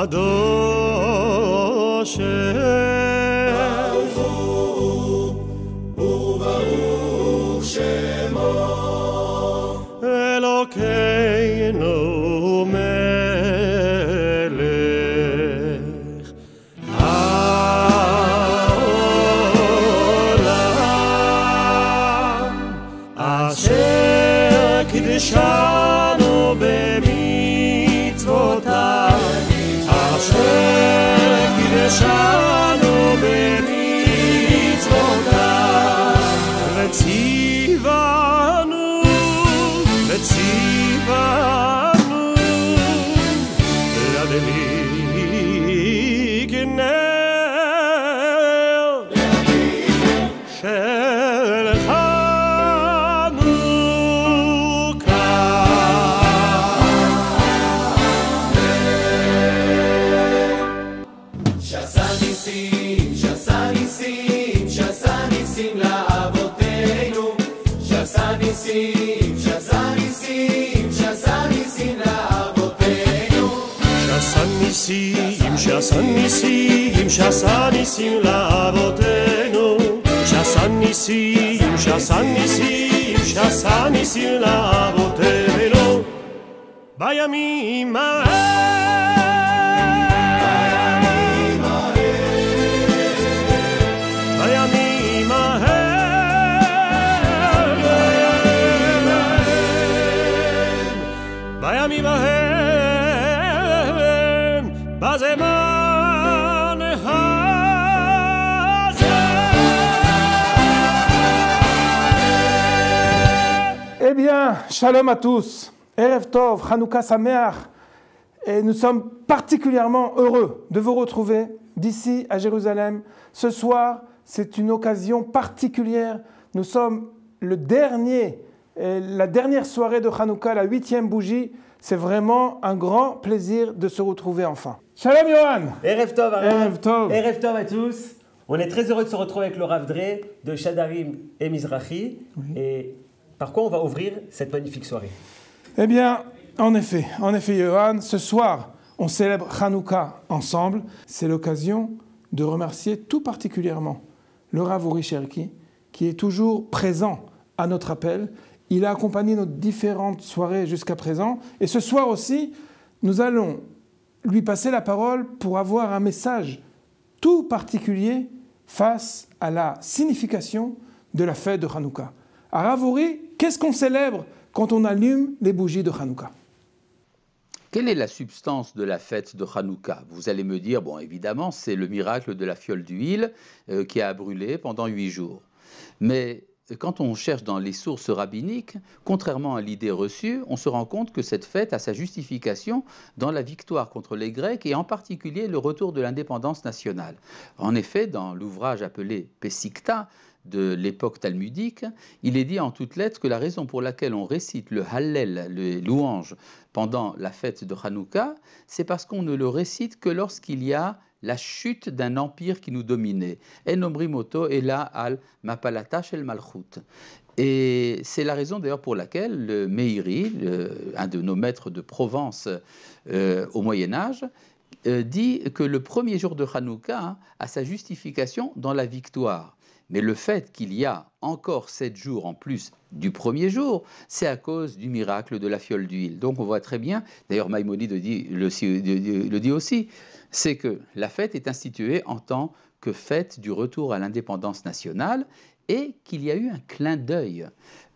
קדוש ברוך הוא וברוך שמו אלוקינו מלך העולם אשר קידשנו במצוותיו אשר קידשנו במצוותיו וציוונו להדליק נר של חנוכה. שעשה ניסים, שעשה ניסים, שעשה ניסים לאבותינו, שעשה ניסים, שעשה ניסים, שעשה ניסים לאבותינו, שעשה ניסים, שעשה ניסים, שעשה ניסים לאבותינו, שעשה ניסים, שעשה ניסים, שעשה ניסים לאבותינו בימים בימים ההם, בזמן הזה. Eh bien, shalom à tous. Erev Tov, Hanouka Sameach. Et nous sommes particulièrement heureux de vous retrouver d'ici à Jérusalem. Ce soir, c'est une occasion particulière. Nous sommes la dernière soirée de Hanouka, la 8e bougie. C'est vraiment un grand plaisir de se retrouver enfin. Shalom Yohan. Erev Tov, Erev Tov. Erev Tov à tous. On est très heureux de se retrouver avec le Rav Dre de Shadarim et Mizrahi. Oui. Et par quoi on va ouvrir cette magnifique soirée? Eh bien, en effet, Yohan, ce soir, on célèbre Hanouka ensemble. C'est l'occasion de remercier tout particulièrement le Rav Uri Cherki, qui est toujours présent à notre appel. Il a accompagné nos différentes soirées jusqu'à présent. Et ce soir aussi, nous allons lui passer la parole pour avoir un message tout particulier face à la signification de la fête de Hanouka. À Rav Uri, qu'est-ce qu'on célèbre quand on allume les bougies de Hanouka? Quelle est la substance de la fête de Hanouka? Vous allez me dire, bon évidemment, c'est le miracle de la fiole d'huile qui a brûlé pendant 8 jours. Mais quand on cherche dans les sources rabbiniques, contrairement à l'idée reçue, on se rend compte que cette fête a sa justification dans la victoire contre les Grecs et en particulier le retour de l'indépendance nationale. En effet, dans l'ouvrage appelé Pesikta de l'époque talmudique, il est dit en toutes lettres que la raison pour laquelle on récite le Hallel, les louanges, pendant la fête de Hanouka, c'est parce qu'on ne le récite que lorsqu'il y a la chute d'un empire qui nous dominait. En omrimoto ela al mapalata shel malchut. Et c'est la raison d'ailleurs pour laquelle le Meiri, un de nos maîtres de Provence au Moyen-Âge, dit que le premier jour de Hanouka a sa justification dans la victoire. Mais le fait qu'il y a encore 7 jours en plus du premier jour, c'est à cause du miracle de la fiole d'huile. Donc on voit très bien, d'ailleurs Maïmonide le dit aussi, c'est que la fête est instituée en tant que fête du retour à l'indépendance nationale et qu'il y a eu un clin d'œil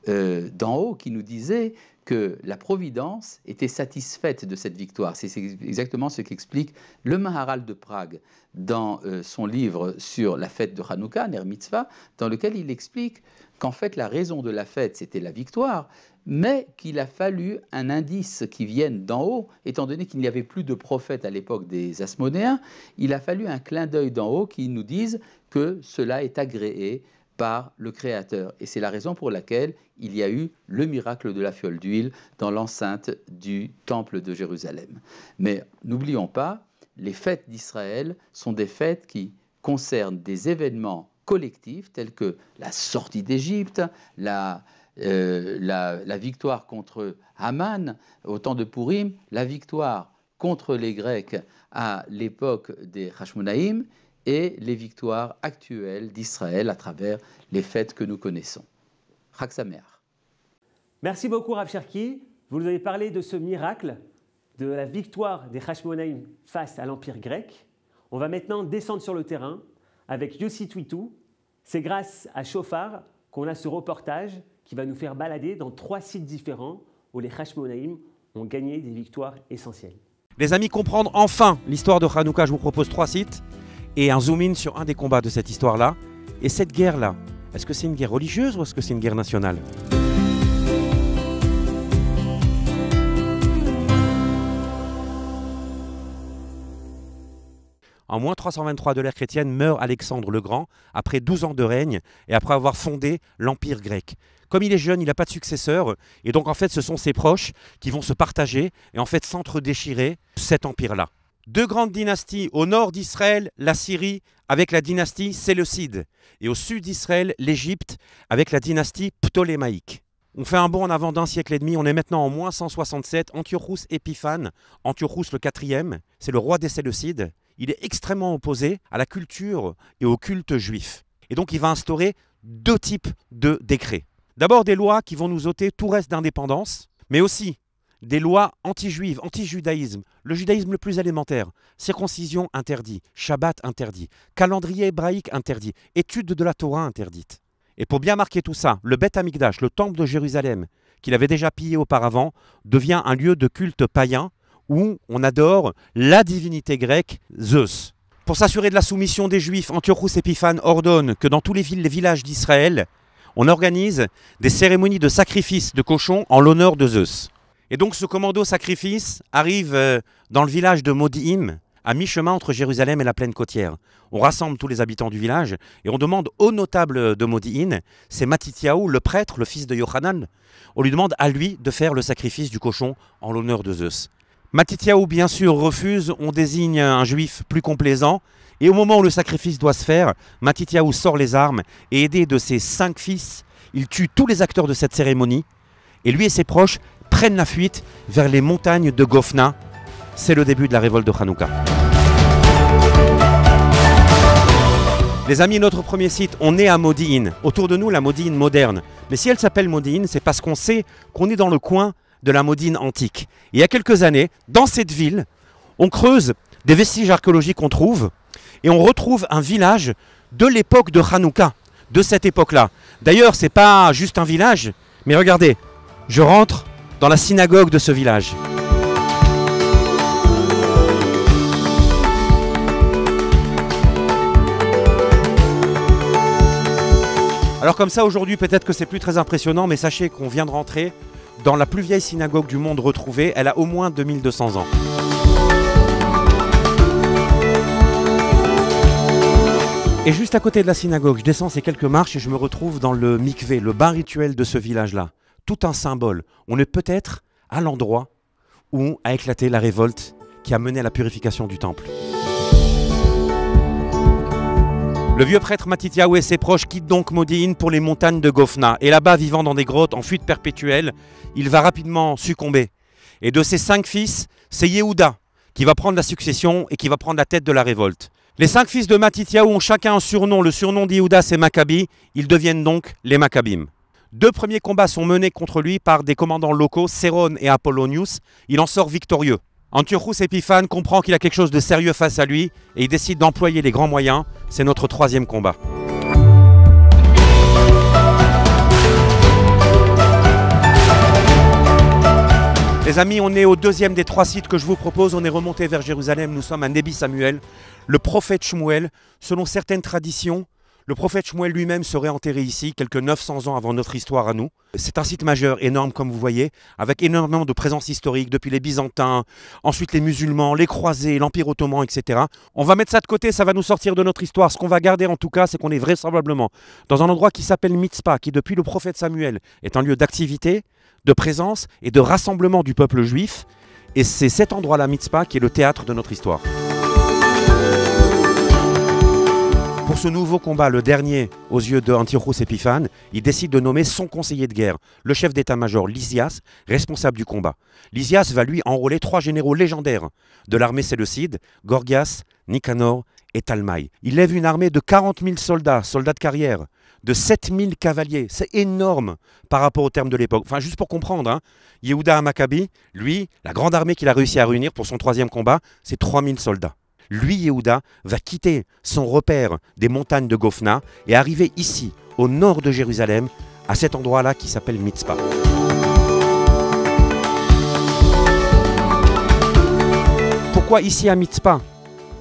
d'en haut qui nous disait que la Providence était satisfaite de cette victoire. C'est exactement ce qu'explique le Maharal de Prague dans son livre sur la fête de Hanouka, Ner Mitzvah, dans lequel il explique qu'en fait la raison de la fête c'était la victoire, mais qu'il a fallu un indice qui vienne d'en haut, étant donné qu'il n'y avait plus de prophètes à l'époque des Asmonéens, il a fallu un clin d'œil d'en haut qui nous dise que cela est agréé par le Créateur. Et c'est la raison pour laquelle il y a eu le miracle de la fiole d'huile dans l'enceinte du temple de Jérusalem. Mais n'oublions pas, les fêtes d'Israël sont des fêtes qui concernent des événements collectifs tels que la sortie d'Égypte, la victoire contre Haman au temps de Pourim, la victoire contre les Grecs à l'époque des Hashmonaïm et les victoires actuelles d'Israël à travers les fêtes que nous connaissons. Chag Sameach. Merci beaucoup Rav Cherki. Vous nous avez parlé de ce miracle, de la victoire des Hashmonaïm face à l'Empire grec. On va maintenant descendre sur le terrain avec Yossi Twitou. C'est grâce à Shofar qu'on a ce reportage qui va nous faire balader dans 3 sites différents où les Hashmonaïm ont gagné des victoires essentielles. Les amis, comprendre enfin l'histoire de Hanouka, je vous propose 3 sites et un zoom-in sur un des combats de cette histoire-là. Et cette guerre-là, est-ce que c'est une guerre religieuse ou est-ce que c'est une guerre nationale ? En moins 323 de l'ère chrétienne, meurt Alexandre le Grand, après 12 ans de règne et après avoir fondé l'Empire grec. Comme il est jeune, il n'a pas de successeur, et donc en fait ce sont ses proches qui vont se partager et en fait s'entre-déchirer cet empire-là. 2 grandes dynasties, au nord d'Israël, la Syrie avec la dynastie séleucide, et au sud d'Israël, l'Égypte avec la dynastie ptolémaïque. On fait un bond en avant d'1 siècle et demi, on est maintenant en moins 167, Antiochus Épiphane, Antiochus le IVe, c'est le roi des Séleucides. Il est extrêmement opposé à la culture et au culte juif. Et donc il va instaurer 2 types de décrets. D'abord des lois qui vont nous ôter tout reste d'indépendance, mais aussi des lois anti-juives, anti-judaïsme, le judaïsme le plus élémentaire, circoncision interdit, Shabbat interdit, calendrier hébraïque interdit, étude de la Torah interdite. Et pour bien marquer tout ça, le Beth Amikdash, le temple de Jérusalem, qu'il avait déjà pillé auparavant, devient un lieu de culte païen où on adore la divinité grecque Zeus. Pour s'assurer de la soumission des Juifs, Antiochus Épiphane ordonne que dans tous les villages d'Israël, on organise des cérémonies de sacrifice de cochons en l'honneur de Zeus. Et donc ce commando sacrifice arrive dans le village de Modi'im, à mi-chemin entre Jérusalem et la plaine côtière. On rassemble tous les habitants du village et on demande au notable de Modi'in, c'est Matityahu, le prêtre, le fils de Yochanan, on lui demande à lui de faire le sacrifice du cochon en l'honneur de Zeus. Matityahu, bien sûr, refuse, on désigne un juif plus complaisant, et au moment où le sacrifice doit se faire, Matityahu sort les armes, et aidé de ses 5 fils, il tue tous les acteurs de cette cérémonie, et lui et ses proches prennent la fuite vers les montagnes de Gofna. C'est le début de la révolte de Hanouka. Les amis, notre premier site, on est à Modi'in. Autour de nous, la Modi'in moderne. Mais si elle s'appelle Modi'in, c'est parce qu'on sait qu'on est dans le coin de la Modi'in antique. Et il y a quelques années, dans cette ville, on creuse des vestiges archéologiques qu'on trouve et on retrouve un village de l'époque de Hanouka, de cette époque-là. D'ailleurs, c'est pas juste un village, mais regardez, je rentre dans la synagogue de ce village. Alors comme ça, aujourd'hui, peut-être que c'est plus très impressionnant, mais sachez qu'on vient de rentrer dans la plus vieille synagogue du monde retrouvée. Elle a au moins 2200 ans. Et juste à côté de la synagogue, je descends ces quelques marches et je me retrouve dans le mikvé, le bain rituel de ce village-là. Tout un symbole. On est peut-être à l'endroit où a éclaté la révolte qui a mené à la purification du temple. Le vieux prêtre Matityahu et ses proches quittent donc Modi'in pour les montagnes de Gofna. Et là-bas, vivant dans des grottes en fuite perpétuelle, il va rapidement succomber. Et de ses 5 fils, c'est Yehuda qui va prendre la succession et qui va prendre la tête de la révolte. Les 5 fils de Matityahu ont chacun un surnom. Le surnom d'Yehuda, c'est Maccabi. Ils deviennent donc les Maccabim. 2 premiers combats sont menés contre lui par des commandants locaux, Séron et Apollonius. Il en sort victorieux. Antiochus Épiphane comprend qu'il a quelque chose de sérieux face à lui et il décide d'employer les grands moyens. C'est notre 3e combat. Les amis, on est au 2e des 3 sites que je vous propose. On est remonté vers Jérusalem. Nous sommes à Nebi Samuel, le prophète Shmuel. Selon certaines traditions, le prophète Shmuel lui-même serait enterré ici, quelques 900 ans avant notre histoire à nous. C'est un site majeur, énorme comme vous voyez, avec énormément de présence historique depuis les Byzantins, ensuite les musulmans, les croisés, l'Empire ottoman, etc. On va mettre ça de côté, ça va nous sortir de notre histoire. Ce qu'on va garder en tout cas, c'est qu'on est vraisemblablement dans un endroit qui s'appelle Mitzpah, qui depuis le prophète Samuel est un lieu d'activité, de présence et de rassemblement du peuple juif. Et c'est cet endroit-là, Mitzpah, qui est le théâtre de notre histoire. Pour pour ce nouveau combat, le dernier aux yeux d'Antiochos Épiphanes, il décide de nommer son conseiller de guerre, le chef d'état-major Lysias, responsable du combat. Lysias va lui enrôler 3 généraux légendaires de l'armée séleucide, Gorgias, Nicanor et Talmaï. Il lève une armée de 40 000 soldats, soldats de carrière, de 7 000 cavaliers. C'est énorme par rapport aux termes de l'époque. Enfin, juste pour comprendre, hein, Yehuda Maccabi, lui, la grande armée qu'il a réussi à réunir pour son 3e combat, c'est 3 000 soldats. Lui, Yehuda, va quitter son repère des montagnes de Gofna et arriver ici, au nord de Jérusalem, à cet endroit-là qui s'appelle Mitzpah. Pourquoi ici à Mitzpah?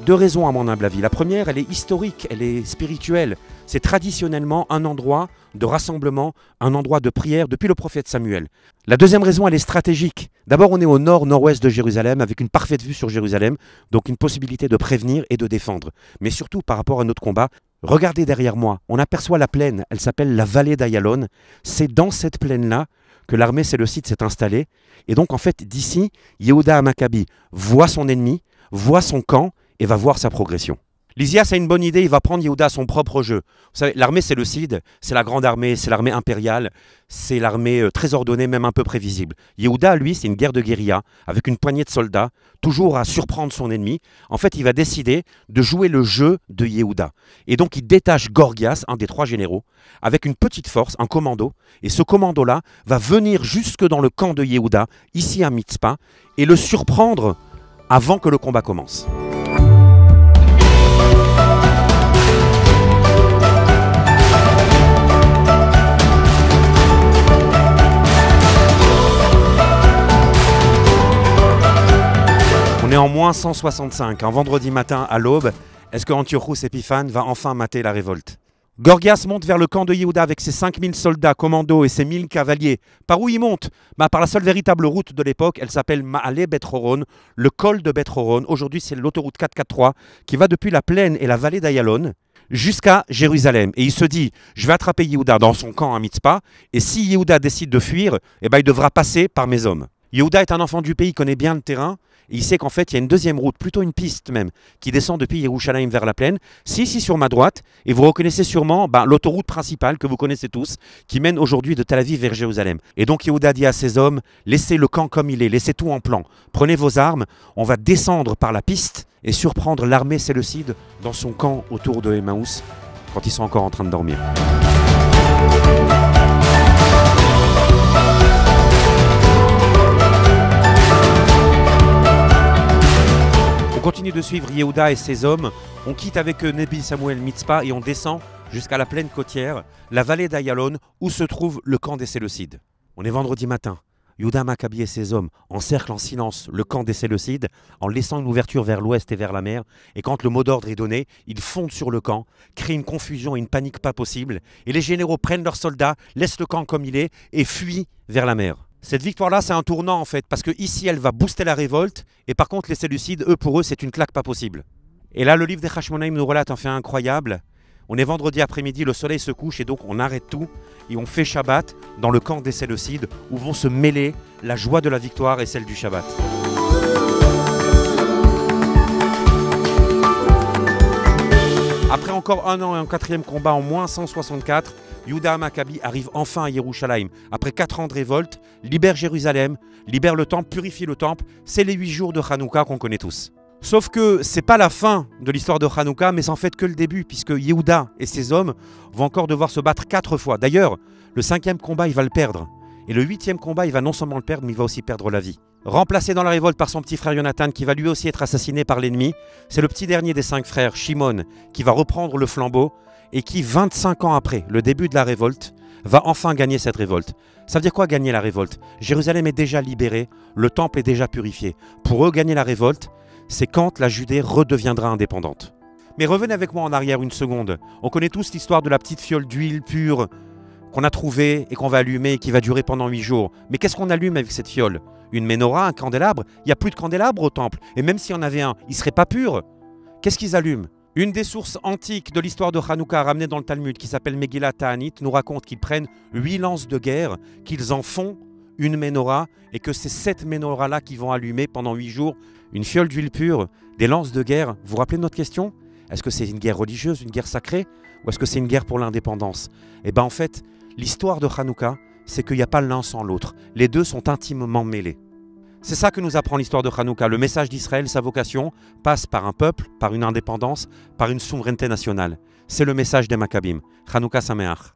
2 raisons à mon humble avis. La première, elle est historique, elle est spirituelle. C'est traditionnellement un endroit de rassemblement, un endroit de prière depuis le prophète Samuel. La deuxième raison, elle est stratégique. D'abord, on est au nord-nord-ouest de Jérusalem avec une parfaite vue sur Jérusalem, donc une possibilité de prévenir et de défendre. Mais surtout par rapport à notre combat, regardez derrière moi, on aperçoit la plaine, elle s'appelle la vallée d'Ayalon. C'est dans cette plaine-là que l'armée séleucide s'est installée. Et donc en fait, d'ici, Yehuda Maccabi voit son ennemi, voit son camp, et va voir sa progression. Lysias a une bonne idée, il va prendre Yehuda à son propre jeu. Vous savez, l'armée séleucide, c'est la grande armée, c'est l'armée impériale, c'est l'armée très ordonnée, même un peu prévisible. Yehuda, lui, c'est une guerre de guérilla, avec une poignée de soldats, toujours à surprendre son ennemi. En fait, il va décider de jouer le jeu de Yehuda. Et donc, il détache Gorgias, un des 3 généraux, avec une petite force, un commando. Et ce commando-là va venir jusque dans le camp de Yehuda, ici à Mitzpah, et le surprendre avant que le combat commence. On est en moins 165, un vendredi matin à l'aube. Est-ce que Antiochos Épiphanes va enfin mater la révolte? Gorgias monte vers le camp de Yehuda avec ses 5000 soldats commandos et ses 1000 cavaliers. Par où il monte? Par la seule véritable route de l'époque, elle s'appelle Ma'aleh Bet Horon, le col de Bet Horon. Aujourd'hui, c'est l'autoroute 443 qui va depuis la plaine et la vallée d'Ayalon jusqu'à Jérusalem. Et il se dit, je vais attraper Yehuda dans son camp à Mitzpah, et si Yehuda décide de fuir, il devra passer par mes hommes. Yehuda est un enfant du pays, il connaît bien le terrain, et il sait qu'en fait, il y a une deuxième route, plutôt une piste même, qui descend depuis Yerushalayim vers la plaine. C'est ici sur ma droite, et vous reconnaissez sûrement l'autoroute principale que vous connaissez tous, qui mène aujourd'hui de Tel Aviv vers Jérusalem. Et donc Yehuda dit à ses hommes, laissez le camp comme il est, laissez tout en plan. Prenez vos armes, on va descendre par la piste et surprendre l'armée séleucide dans son camp autour de Emmaüs, quand ils sont encore en train de dormir. On continue de suivre Yehuda et ses hommes. On quitte avec Nebi Samuel Mitzpah et on descend jusqu'à la plaine côtière, la vallée d'Ayalon, où se trouve le camp des Séleucides. On est vendredi matin. Yehuda Maccabi et ses hommes encerclent en silence le camp des Séleucides en laissant une ouverture vers l'ouest et vers la mer. Et quand le mot d'ordre est donné, ils fondent sur le camp, créent une confusion et une panique pas possible. Et les généraux prennent leurs soldats, laissent le camp comme il est et fuient vers la mer. Cette victoire-là, c'est un tournant en fait, parce que ici, elle va booster la révolte, et par contre, les Séleucides, pour eux, c'est une claque pas possible. Et là, le livre des Hashmonaïm nous relate un fait incroyable. On est vendredi après-midi, le soleil se couche, et donc on arrête tout, et on fait Shabbat dans le camp des Séleucides, où vont se mêler la joie de la victoire et celle du Shabbat. Après encore un an et un 4e combat en moins 164, Yehuda Maccabi arrive enfin à Yerushalayim. Après 4 ans de révolte, libère Jérusalem, libère le temple, purifie le temple. C'est les 8 jours de Hanouka qu'on connaît tous. Sauf que c'est pas la fin de l'histoire de Hanouka, mais c'est en fait que le début, puisque Yehuda et ses hommes vont encore devoir se battre 4 fois. D'ailleurs, le 5e combat, il va le perdre. Et le 8e combat, il va non seulement le perdre, mais il va aussi perdre la vie. Remplacé dans la révolte par son petit frère Jonathan, qui va lui aussi être assassiné par l'ennemi, c'est le petit dernier des 5 frères, Shimon, qui va reprendre le flambeau et qui, 25 ans après le début de la révolte, va enfin gagner cette révolte. Ça veut dire quoi gagner la révolte? Jérusalem est déjà libérée, le temple est déjà purifié. Pour eux, gagner la révolte, c'est quand la Judée redeviendra indépendante. Mais revenez avec moi en arrière une seconde. On connaît tous l'histoire de la petite fiole d'huile pure qu'on a trouvée et qu'on va allumer et qui va durer pendant 8 jours. Mais qu'est-ce qu'on allume avec cette fiole? Une menorah, un candélabre? Il n'y a plus de candélabre au temple. Et même s'il y en avait un, il ne serait pas pur. Qu'est-ce qu'ils allument? Une des sources antiques de l'histoire de Hanouka ramenée dans le Talmud, qui s'appelle Megillah Ta'anit, nous raconte qu'ils prennent 8 lances de guerre, qu'ils en font une menorah, et que c'est cette menorah-là qui vont allumer pendant 8 jours une fiole d'huile pure, des lances de guerre. Vous vous rappelez de notre question? Est-ce que c'est une guerre religieuse, une guerre sacrée, ou est-ce que c'est une guerre pour l'indépendance? Eh bien en fait, l'histoire de Hanouka, c'est qu'il n'y a pas l'un sans l'autre. Les deux sont intimement mêlés. C'est ça que nous apprend l'histoire de Hanouka. Le message d'Israël, sa vocation, passe par un peuple, par une indépendance, par une souveraineté nationale. C'est le message des Maccabim. Hanouka Sameach.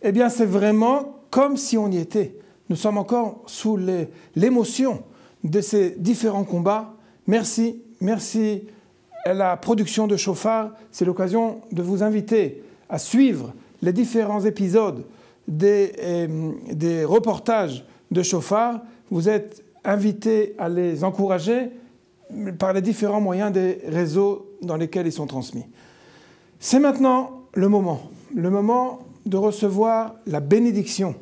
Eh bien, c'est vraiment comme si on y était. Nous sommes encore sous l'émotion de ces différents combats. Merci, merci à la production de Shofar. C'est l'occasion de vous inviter à suivre les différents épisodes des reportages de Shofar. Vous êtes invités à les encourager par les différents moyens des réseaux dans lesquels ils sont transmis. C'est maintenant le moment de recevoir la bénédiction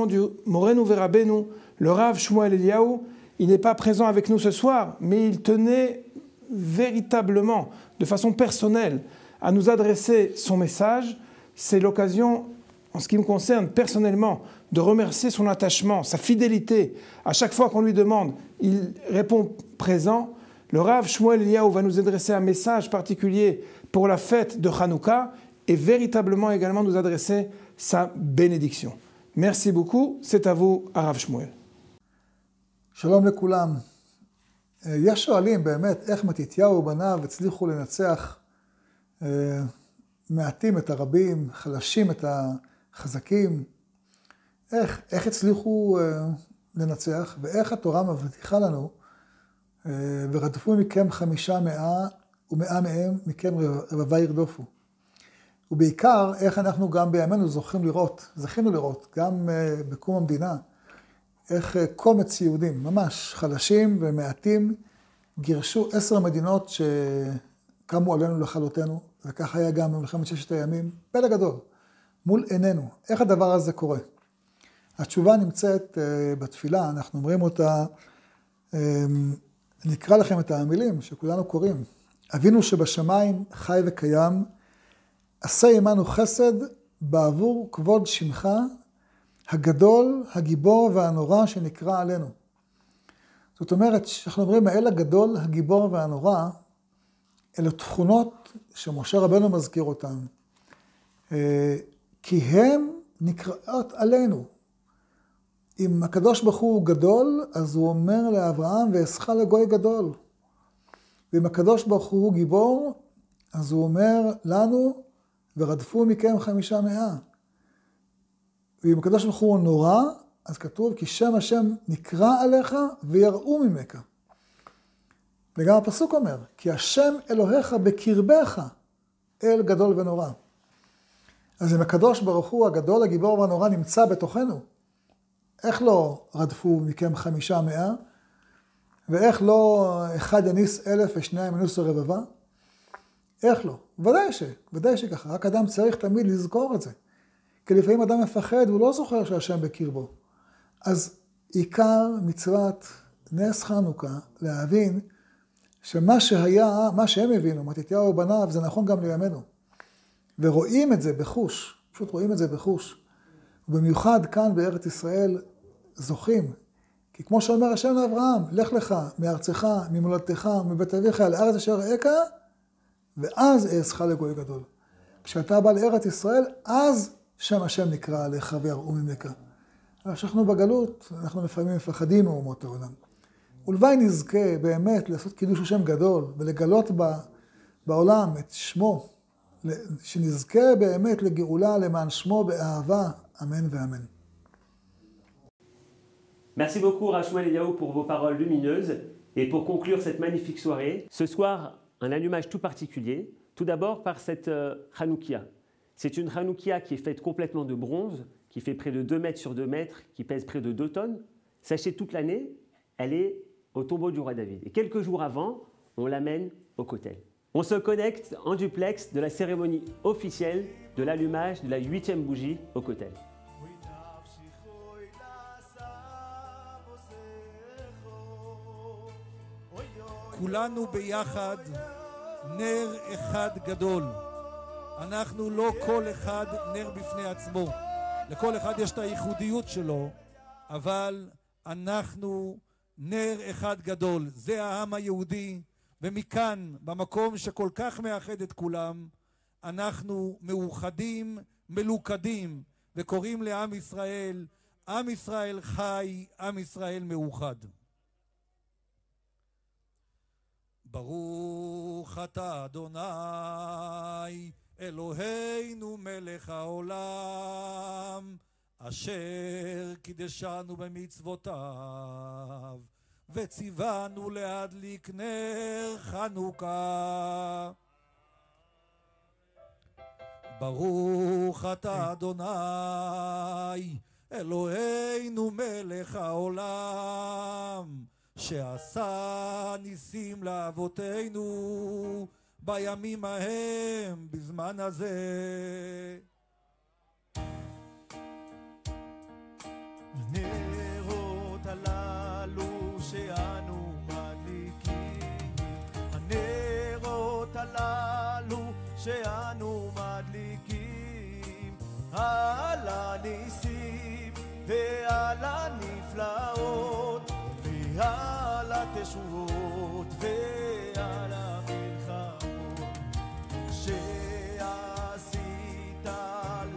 du Morenu Verabenu, le Rav Shmuel Eliyahu. Il n'est pas présent avec nous ce soir, mais il tenait véritablement, de façon personnelle, à nous adresser son message. C'est l'occasion, en ce qui me concerne personnellement, de remercier son attachement, sa fidélité. À chaque fois qu'on lui demande, il répond présent. Le Rav Shmuel Eliyahu va nous adresser un message particulier pour la fête de Hanouka et véritablement également nous adresser sa bénédiction. Merci beaucoup, c'est à vous, הרב שמואל. שלום לכולם. יש שואלים באמת איך מתתיהו ובניו הצליחו לנצח מעטים את הרבים, חלשים את החזקים. איך הצליחו לנצח ואיך התורה מבטיחה לנו ורדפו מכם 500 ו100 מהם מכם רבבה ירדופו. ובעיקר, איך אנחנו גם בימינו זכינו לראות, גם בקום המדינה, איך קומץ יהודים, ממש חלשים ומעטים, גירשו 10 מדינות שקמו עלינו לכלותנו, וכך היה גם במלחמת 6 הימים, פלא גדול, מול עינינו. איך הדבר הזה קורה? התשובה נמצאת בתפילה, אנחנו אומרים אותה, נקרא לכם את המילים שכולנו קוראים. אבינו שבשמיים חי וקיים, עשה עמנו חסד בעבור כבוד שמך, הגדול, הגיבור והנורא שנקרא עלינו. זאת אומרת, שאנחנו אומרים, האל הגדול, הגיבור והנורא, אלה תכונות שמשה רבנו מזכיר אותן, כי הם נקראות עלינו. אם הקדוש ברוך הוא גדול, אז הוא אומר לאברהם, ואעשך לגוי גדול. ואם הקדוש ברוך הוא גיבור, אז הוא אומר לנו, ורדפו מכם 500. ואם הקדוש ברוך הוא נורא, אז כתוב, כי שם השם נקרא עליך ויראו ממך. וגם הפסוק אומר, כי השם אלוהיך בקרבך, אל גדול ונורא. אז אם הקדוש ברוך הוא הגדול, הגיבור והנורא נמצא בתוכנו, איך לא רדפו מכם 500, ואיך לא 1 יניס 1000 ו2 ינוסו רבבה? איך לא? ודאי שככה, רק אדם צריך תמיד לזכור את זה. כי לפעמים אדם מפחד, הוא לא זוכר שהשם בקרבו. אז עיקר מצוות נס חנוכה, להבין שמה שהיה, מה שהם הבינו, מתתיהו ובניו, זה נכון גם לימינו. ורואים את זה בחוש, פשוט רואים את זה בחוש. ובמיוחד כאן בארץ ישראל זוכים. כי כמו שאומר השם לאברהם, לך לך מארצך, ממולדתך, מבית אביך, אל הארץ אשר אראך, ואז אעשך לגוי גדול. כשאתה בא לארץ ישראל, אז שם השם נקרא עליך ויראו ממך. אבל כשאנחנו בגלות, אנחנו לפעמים מפחדים מאומות העולם. ולוואי נזכה באמת לעשות קידוש השם גדול, ולגלות בעולם את שמו, שנזכה באמת לגאולה למען שמו באהבה, אמן ואמן. Merci beaucoup Rav Shmuel Eliyahu pour vos paroles lumineuses. Et pour conclure cette magnifique soirée, ce soir, un allumage tout particulier. Tout d'abord par cette Hanoukia. C'est une Hanoukia qui est faite complètement de bronze, qui fait près de 2 mètres sur 2 mètres, qui pèse près de 2 tonnes. Sachez, toute l'année, elle est au tombeau du roi David. Et quelques jours avant, on l'amène au Kotel. On se connecte en duplex de la cérémonie officielle de l'allumage de la 8e bougie au Kotel. כולנו ביחד נר אחד גדול. אנחנו לא כל אחד נר בפני עצמו. לכל אחד יש את הייחודיות שלו, אבל אנחנו נר אחד גדול. זה העם היהודי, ומכאן, במקום שכל כך מאחד את כולם, אנחנו מאוחדים, מלוכדים, וקוראים לעם ישראל, עם ישראל חי, עם ישראל מאוחד. ברוך אתה אדוני אלוהינו מלך העולם, אשר קידשנו במצוותיו וציוונו להדליק נר חנוכה. ברוך אתה אדוני אלוהינו מלך העולם, שעשה ניסים לאבותינו בימים ההם בזמן הזה. הנרות הללו שאנו מדליקים, הנרות הללו שאנו מדליקים, על הניסים ועל הנפלאות ועל התשועות ועל המלחמות שעשית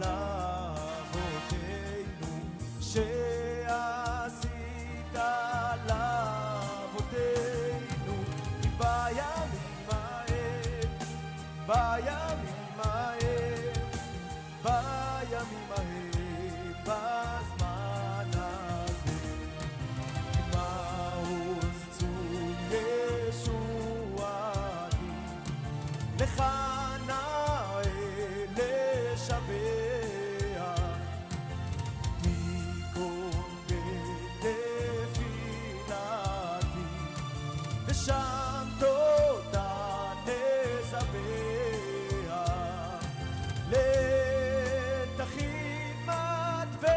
לאבותינו, שעשית לאבותינו בימים ההם, בימים ההם, בימים ההם, בזמן הזה. מעוז צור ישועתי, לך נאה לשבח, תיכון בתפילתי, ושם תודה נזבח, לתכין מטבע,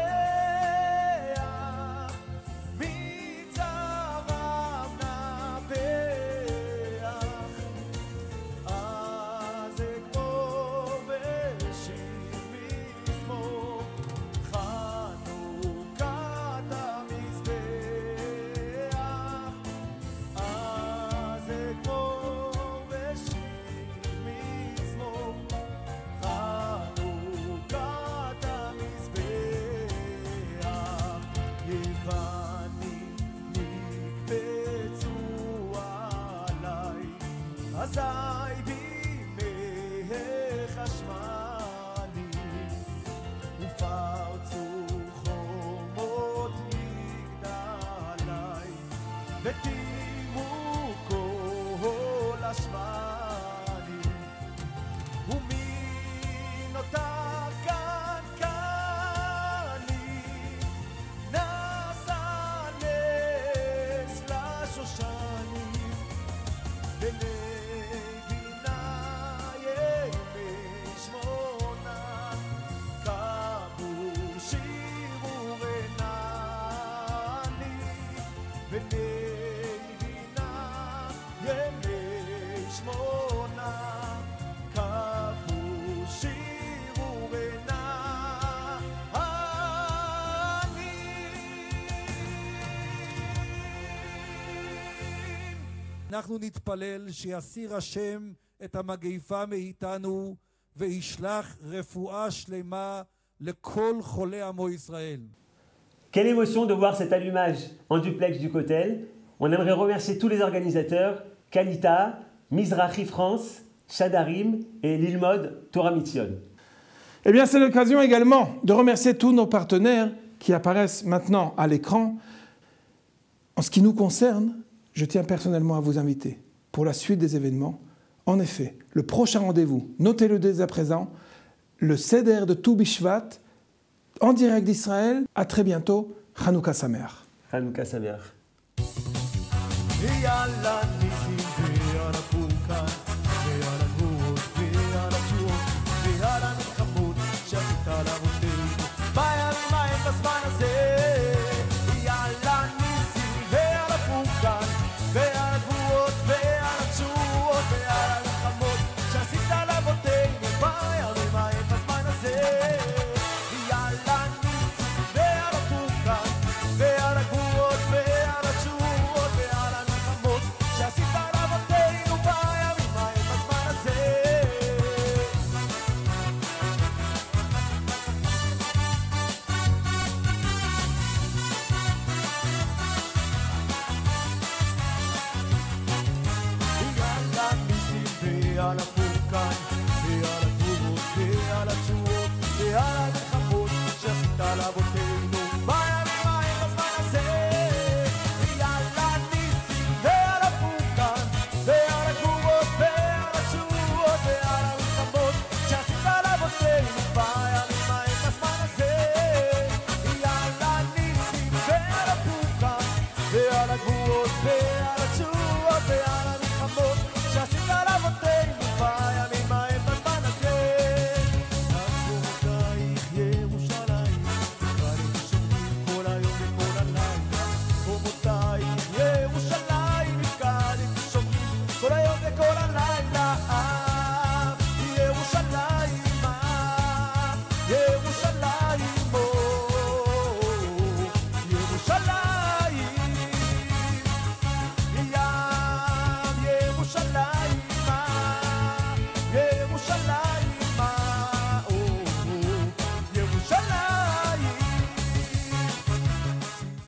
מצרם נבח, אז אגמור בשיר מזמור, חנוכת המזבח, אז אגמור בשיר מזמור, חנוכת המזבח. לבנים נקבצו עליי, אזי בימי חשמלי, ופרצו חומות מגדלי, וטימו כל השמלים, ומי נותר כאן קני, נעשה נס לשושנים, ונגינה ימי שמונה, קמו שירו רנני, ונגינה ימי שמונה, קמו שירו רנני. אנחנו נתפלל שיסיר השם את המגפה מאיתנו וישלח רפואה שלמה לכל חולי עמו ישראל. Quelle émotion de voir cet allumage en duplex du Kotel. On aimerait remercier tous les organisateurs, Kalita, Mizrahi France, Shadarim et Lilmod Torah Mitzion. Eh bien, c'est l'occasion également de remercier tous nos partenaires qui apparaissent maintenant à l'écran. En ce qui nous concerne, je tiens personnellement à vous inviter pour la suite des événements. En effet, le prochain rendez-vous, notez-le dès à présent, le Seder de Tou Bishvat, en direct d'Israël. À très bientôt. Hanouka Sameach. Hanouka Sameach. יאללה ניסים ועל הפורקן ועל הגבורות ועל התשואות ועל המלחמות שעשית לאבותינו בימים ההם בזמן הזה. יאללה ניסים ועל הפורקן ועל הגבורות ועל התשואות ועל המלחמות ויענפו